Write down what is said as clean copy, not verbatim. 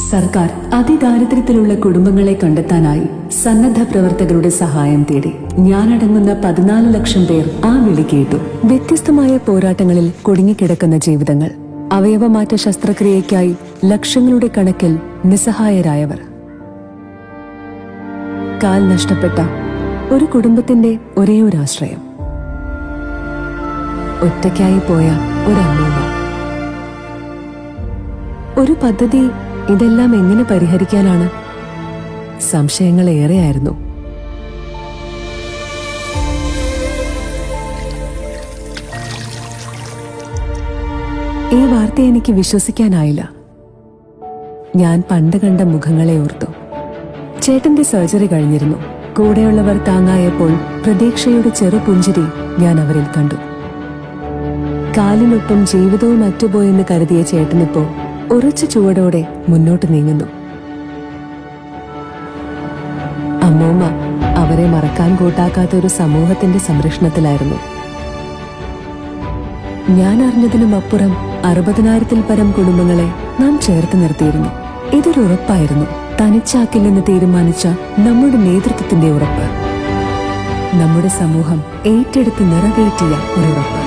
സർക്കാർ അതിദാരിദ്ര്യത്തിലുള്ള കുടുംബങ്ങളെ കണ്ടെത്താനായി സന്നദ്ധ പ്രവർത്തകരുടെ സഹായം തേടി. ഞാനടങ്ങുന്ന 14 ലക്ഷം പേർ ആ വിളി കേട്ടു. വ്യത്യസ്തമായ പോരാട്ടങ്ങളിൽ കുടുങ്ങിക്കിടക്കുന്ന ജീവിതങ്ങൾ, അവയവമാറ്റ ശസ്ത്രക്രിയയ്ക്കായി ലക്ഷങ്ങളുടെ കണക്കിൽ നിസ്സഹായരായവർ, കാൽ നഷ്ടപ്പെട്ട ഒരു കുടുംബത്തിന്റെ ഒരേ ഒരു ആശ്രയം, ഒറ്റയ്ക്കായി പോയ ഒരമ്മൂമ്മ. ഒരു പദ്ധതി ഇതെല്ലാം എങ്ങനെ പരിഹരിക്കാനാണ്? സംശയങ്ങൾ ഏറെയായിരുന്നു. ഈ വാർത്ത എനിക്ക് വിശ്വസിക്കാനായില്ല. ഞാൻ പണ്ട് കണ്ട മുഖങ്ങളെ ഓർത്തു. ചേട്ടന്റെ സർജറി കഴിഞ്ഞിരുന്നു. കൂടെയുള്ളവർ താങ്ങായപ്പോൾ പ്രതീക്ഷയുടെ ചെറുപുഞ്ചിരി ഞാൻ അവരിൽ കണ്ടു. കാലിനൊപ്പം ജീവിതവും അറ്റുപോയെന്ന് കരുതിയ ചേട്ടനിപ്പോ ഉറച്ച ചുവടോടെ മുന്നോട്ട് നീങ്ങുന്നു. അമ്മൂമ്മ അവരെ മറക്കാൻ കൂട്ടാക്കാത്ത ഒരു സമൂഹത്തിന്റെ സംരക്ഷണത്തിലായിരുന്നു. ഞാൻ അറിഞ്ഞതിനും അപ്പുറം 60,000-ൽ പരം കുടുംബങ്ങളെ നാം ചേർത്ത് നിർത്തിയിരുന്നു. ഇതൊരു ഉറപ്പായിരുന്നു, തനിച്ചാക്കില്ലെന്ന് തീരുമാനിച്ച നമ്മുടെ നേതൃത്വത്തിന്റെ ഉറപ്പ്, നമ്മുടെ സമൂഹം ഏറ്റെടുത്ത് നിറവേറ്റിയ ഒരു ഉറപ്പ്.